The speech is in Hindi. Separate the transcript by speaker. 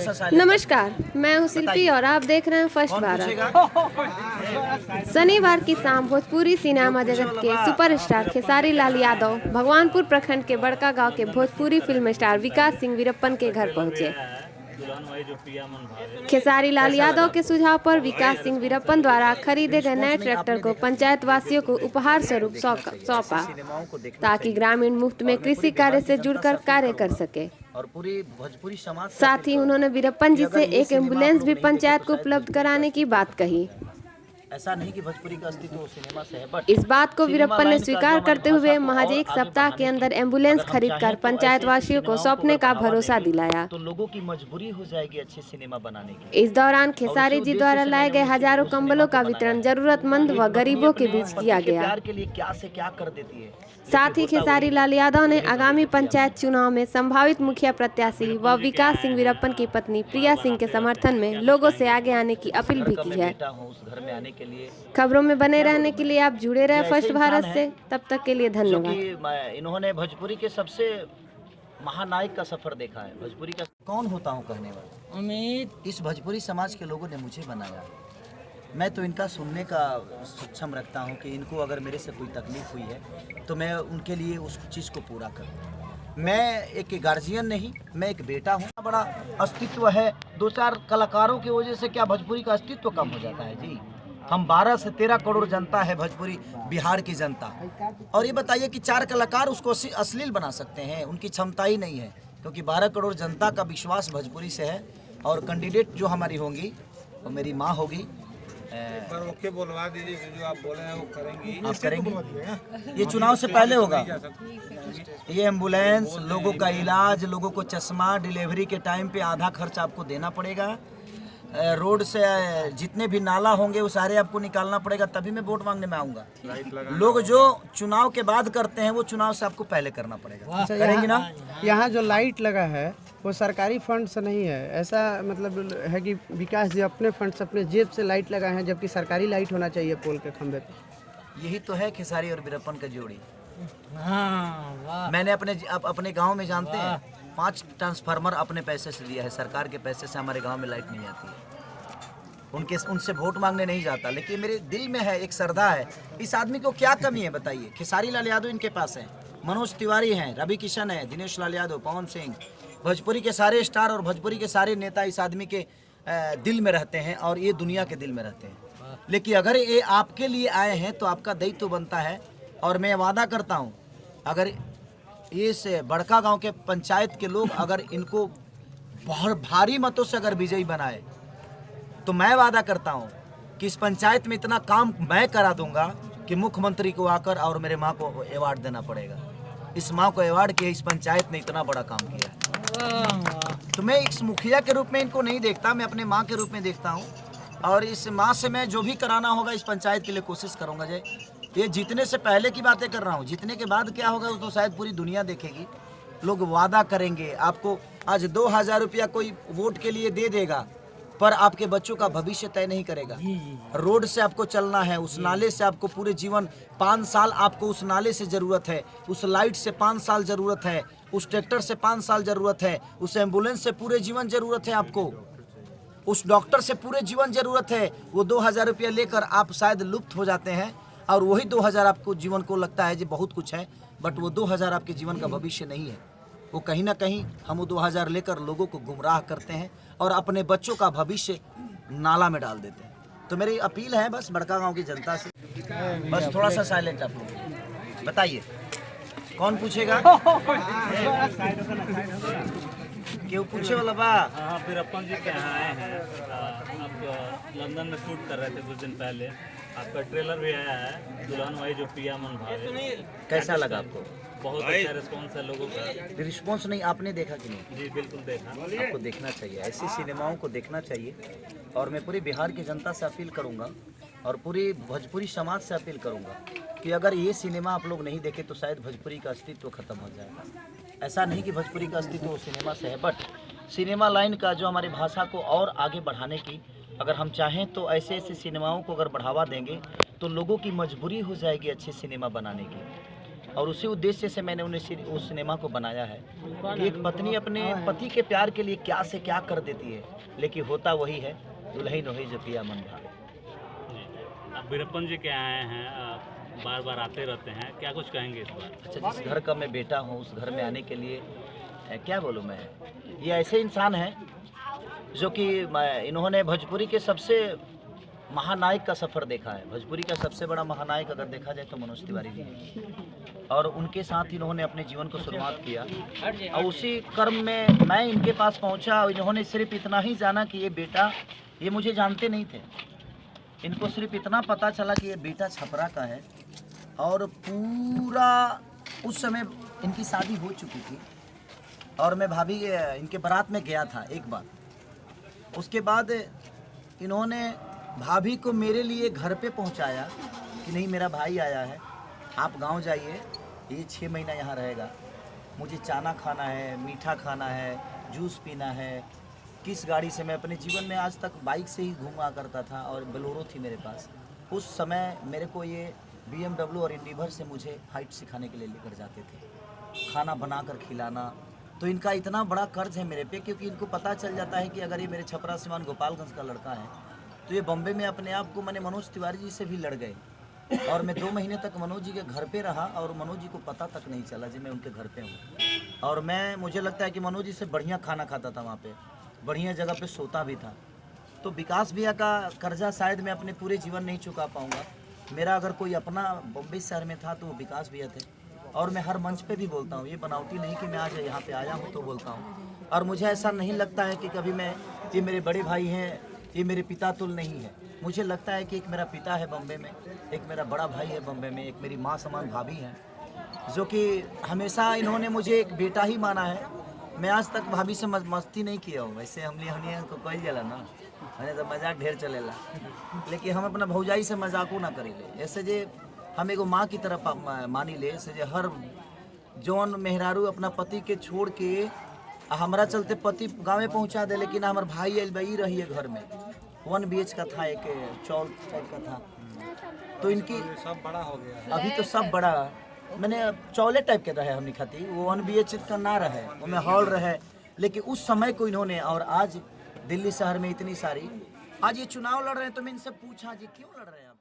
Speaker 1: नमस्कार, मैं हूँ शिल्पी और आप देख रहे हैं फर्स्ट भारत। शनिवार की शाम भोजपुरी सिनेमा जगत के सुपरस्टार खेसारी लाल यादव भगवानपुर प्रखंड के बड़का गांव के भोजपुरी फिल्म स्टार विकास सिंह वीरप्पन के घर पहुंचे। खेसारी लाल यादव के सुझाव पर विकास सिंह वीरप्पन द्वारा खरीदे गए नए ट्रैक्टर को पंचायत वासियों को उपहार स्वरूप सौंपा ताकि ग्रामीण मुफ्त में कृषि कार्य से जुड़कर कार्य कर सके।
Speaker 2: और पूरी भोजपुरी समाज
Speaker 1: साथ ही उन्होंने वीरप्पन जी से एक एम्बुलेंस भी पंचायत को उपलब्ध कराने की बात कही।
Speaker 2: ऐसा नहीं कि भोजपुरी का अस्तित्व सिनेमा से है, बट
Speaker 1: इस बात को वीरप्पन ने स्वीकार करते हुए महज एक सप्ताह के अंदर एम्बुलेंस खरीदकर पंचायत वासियों को सौंपने का भरोसा दिलाया।
Speaker 2: तो लोगों की मजबूरी हो जाएगी अच्छे सिनेमा बनाने की।
Speaker 1: इस दौरान खेसारी जी द्वारा लाए गए हजारों कंबलों का वितरण जरूरतमंद व गरीबों के बीच किया गया।
Speaker 2: प्यार के लिए क्या से क्या कर देती है।
Speaker 1: साथ ही खेसारी लाल यादव ने आगामी पंचायत चुनाव में संभावित मुखिया प्रत्याशी व विकास सिंह वीरप्पन की पत्नी प्रिया सिंह के समर्थन में लोगों से आगे आने की अपील भी की है। खबरों में बने रहने के लिए आप जुड़े रहे फर्स्ट भारत से। तब तक के लिए धन्यवाद।
Speaker 2: इन्होंने भोजपुरी के सबसे महानायक का सफर देखा है। भोजपुरी का कौन होता हूँ कहने वाला अमित। इस भोजपुरी समाज के लोगों ने मुझे बनाया। मैं तो इनका सुनने का सक्षम रखता हूँ कि इनको अगर मेरे से कोई तकलीफ हुई है तो मैं उनके लिए उस चीज़ को पूरा करूँ। मैं एक गार्जियन नहीं, मैं एक बेटा हूँ। बड़ा अस्तित्व है। 2-4 कलाकारों की वजह से क्या भोजपुरी का अस्तित्व कम हो जाता है जी। हम 12 से 13 करोड़ जनता है भोजपुरी बिहार की जनता। और ये बताइए कि 4 कलाकार उसको अश्लील बना सकते हैं? उनकी क्षमता ही नहीं है, क्योंकि 12 करोड़ जनता का विश्वास भोजपुरी से है। और कैंडिडेट जो हमारी होंगी वो मेरी माँ होगी।
Speaker 3: पर ओके बोलवा दीजिए, जो आप बोले हैं वो करेंगी।
Speaker 2: आप करेंगे? ये चुनाव से पहले होगा। ये एम्बुलेंस, लोगों का इलाज, लोगों को चश्मा, डिलीवरी के टाइम पे आधा खर्च आपको देना पड़ेगा। रोड से जितने भी नाला होंगे वो सारे आपको निकालना पड़ेगा, तभी मैं वोट मांगने में आऊँगा। लोग जो चुनाव के बाद करते हैं वो चुनाव से आपको पहले करना पड़ेगा। करेंगे ना?
Speaker 4: यहाँ जो लाइट लगा है वो सरकारी फंड से नहीं है। ऐसा मतलब है कि विकास जी अपने फंड से, अपने जेब से लाइट लगाए हैं, जबकि सरकारी लाइट होना चाहिए पोल के खंभे पे।
Speaker 2: यही तो है खेसारी और वीरप्पन का जोड़ी। मैंने अपने गांव में जानते हैं 5 ट्रांसफार्मर अपने पैसे से दिया है। सरकार के पैसे से हमारे गांव में लाइट नहीं आती है। उनसे वोट मांगने नहीं जाता, लेकिन मेरे दिल में है, एक श्रद्धा है। इस आदमी को क्या कमी है बताइए? खेसारी लाल यादव इनके पास है, मनोज तिवारी हैं, रवि किशन है, दिनेश लाल यादव, पवन सिंह, भोजपुरी के सारे स्टार और भोजपुरी के सारे नेता इस आदमी के दिल में रहते हैं और ये दुनिया के दिल में रहते हैं। लेकिन अगर ये आपके लिए आए हैं तो आपका दायित्व तो बनता है। और मैं वादा करता हूँ, अगर इस बड़का गांव के पंचायत के लोग अगर इनको बहुत भारी मतों से अगर विजयी बनाए तो मैं वादा करता हूं कि इस पंचायत में इतना काम मैं करा दूंगा कि मुख्यमंत्री को आकर और मेरे माँ को अवार्ड देना पड़ेगा। इस माँ को अवार्ड के इस पंचायत ने इतना बड़ा काम किया है। तो मैं इस मुखिया के रूप में इनको नहीं देखता, मैं अपने माँ के रूप में देखता हूँ। और इस माँ से मैं जो भी कराना होगा इस पंचायत के लिए कोशिश करूँगा। ये जीतने से पहले की बातें कर रहा हूँ, जीतने के बाद क्या होगा वो तो शायद पूरी दुनिया देखेगी। लोग वादा करेंगे आपको। आज 2000 रुपया कोई वोट के लिए दे देगा, पर आपके बच्चों का भविष्य तय नहीं करेगा। रोड से आपको चलना है, उस नाले से आपको पूरे जीवन 5 साल आपको उस नाले से ज़रूरत है, उस लाइट से 5 साल ज़रूरत है, उस ट्रैक्टर से 5 साल ज़रूरत है, उस एम्बुलेंस से पूरे जीवन ज़रूरत है आपको, उस डॉक्टर से पूरे जीवन ज़रूरत है। वो 2000 रुपया लेकर आप शायद लुप्त हो जाते हैं और वही 2000 आपको जीवन को लगता है जी बहुत कुछ है, बट वो 2000 आपके जीवन का भविष्य नहीं है। वो कहीं ना कहीं हम वो 2000 लेकर लोगों को गुमराह करते हैं और अपने बच्चों का भविष्य नाला में डाल देते हैं। तो मेरी अपील है बस बड़का गांव की जनता से, बस थोड़ा सा साइलेंट आप लोग। बताइए कौन पूछेगा? क्यों पूछे वाला बा?
Speaker 5: हाँ, फिर अपन जी के यहाँ आए हैं। आप लंदन में शूट कर रहे थे कुछ दिन पहले। आपका ट्रेलर भी आया है, दुल्हन वही जो पिया मन भावे।
Speaker 2: कैसा लगा आपको?
Speaker 5: बहुत अच्छा रिस्पॉन्स है लोगों का।
Speaker 2: रिस्पॉन्स नहीं आपने देखा कि नहीं?
Speaker 5: जी बिल्कुल देखा।
Speaker 2: आपको देखना चाहिए, ऐसी सिनेमाओं को देखना चाहिए। और मैं पूरी बिहार की जनता से अपील करूंगा और पूरी भोजपुरी समाज से अपील करूंगा कि अगर ये सिनेमा आप लोग नहीं देखे तो शायद भोजपुरी का अस्तित्व खत्म हो जाएगा। ऐसा नहीं कि भोजपुरी का अस्तित्व वो सिनेमा से है, बट सिनेमा लाइन का जो हमारी भाषा को और आगे बढ़ाने की अगर हम चाहें तो ऐसे ऐसे सिनेमाओं को अगर बढ़ावा देंगे तो लोगों की मजबूरी हो जाएगी अच्छे सिनेमा बनाने की। और उसी उद्देश्य से मैंने उस सिनेमा को बनाया है कि एक पत्नी अपने पति के प्यार के लिए क्या से क्या कर देती है, लेकिन होता वही है, दुल्हन वही जो पिया मन भावे।
Speaker 5: अब वीरप्पन जी के आए हैं, बार बार आते रहते हैं, क्या कुछ कहेंगे इस बार?
Speaker 2: अच्छा, जिस घर का मैं बेटा हूँ उस घर में आने के लिए क्या बोलूँ मैं, ये ऐसे इंसान हैं जो कि इन्होंने भोजपुरी के सबसे महानायक का सफ़र देखा है। भोजपुरी का सबसे बड़ा महानायक अगर देखा जाए तो मनोज तिवारी जी हैं, और उनके साथ इन्होंने अपने जीवन को शुरुआत किया, और उसी क्रम में मैं इनके पास पहुंचा। और इन्होंने सिर्फ इतना ही जाना कि ये बेटा, ये मुझे जानते नहीं थे, इनको सिर्फ इतना पता चला कि ये बेटा छपरा का है। और पूरा उस समय इनकी शादी हो चुकी थी और मैं भाभी इनके बारात में गया था एक बार। उसके बाद इन्होंने भाभी को मेरे लिए घर पे पहुंचाया कि नहीं, मेरा भाई आया है, आप गांव जाइए, ये 6 महीना यहाँ रहेगा, मुझे चाना खाना है, मीठा खाना है, जूस पीना है। किस गाड़ी से, मैं अपने जीवन में आज तक बाइक से ही घूमा करता था और बोलेरो थी मेरे पास। उस समय मेरे को ये BMW और इंडिवर से मुझे फाइट सिखाने के लिए लेकर जाते थे, खाना बनाकर खिलाना। तो इनका इतना बड़ा कर्ज है मेरे पे, क्योंकि इनको पता चल जाता है कि अगर ये मेरे छपरा सिवान गोपालगंज का लड़का है तो ये बॉम्बे में अपने आप को, मैंने मनोज तिवारी जी से भी लड़ गए। और मैं 2 महीने तक मनोज जी के घर पे रहा और मनोज जी को पता तक नहीं चला जी मैं उनके घर पे हूँ। और मुझे लगता है कि मनोज जी से बढ़िया खाना खाता था, वहाँ पे बढ़िया जगह पे सोता भी था। तो विकास भैया का कर्जा शायद मैं अपने पूरे जीवन नहीं चुका पाऊँगा। मेरा अगर कोई अपना बॉम्बे शहर में था तो वो विकास भैया थे। और मैं हर मंच पे भी बोलता हूँ, ये बनावटी नहीं कि मैं आज यहाँ पे आया हूँ तो बोलता हूँ। और मुझे ऐसा नहीं लगता है कि कभी मैं, ये मेरे बड़े भाई हैं, ये मेरे पिता तुल नहीं है। मुझे लगता है कि एक मेरा पिता है बॉम्बे में, एक मेरा बड़ा भाई है बॉम्बे में, एक मेरी माँ समान भाभी हैं, जो कि हमेशा इन्होंने मुझे एक बेटा ही माना है। मैं आज तक भाभी से मस्ती नहीं किया हूँ, वैसे हमने को कोई जला ना, मैंने तो मजाक ढेर चलेला, लेकिन हम अपना भौजाई से मजाको ना करेले। ऐसे जे हम एगो माँ की तरफ मानी ले, ऐसे जे हर जौन मेहरारू अपना पति के छोड़ के हमारा चलते पति गाँव में पहुँचा दे, लेकिन हमारे भाई अलबई रही है घर में। 1 BH का था, एक चौल टाइप का था। तो इनकी
Speaker 3: सब बड़ा हो गया,
Speaker 2: अभी तो सब बड़ा, मैंने चौले टाइप के रहे हमने खाती, वो 1 BH का ना रहे, वो में हॉल रहे। लेकिन उस समय को इन्होंने, और आज दिल्ली शहर में इतनी सारी, आज ये चुनाव लड़ रहे हैं तो मैं इनसे पूछा जी क्यों लड़ रहे हैं आप?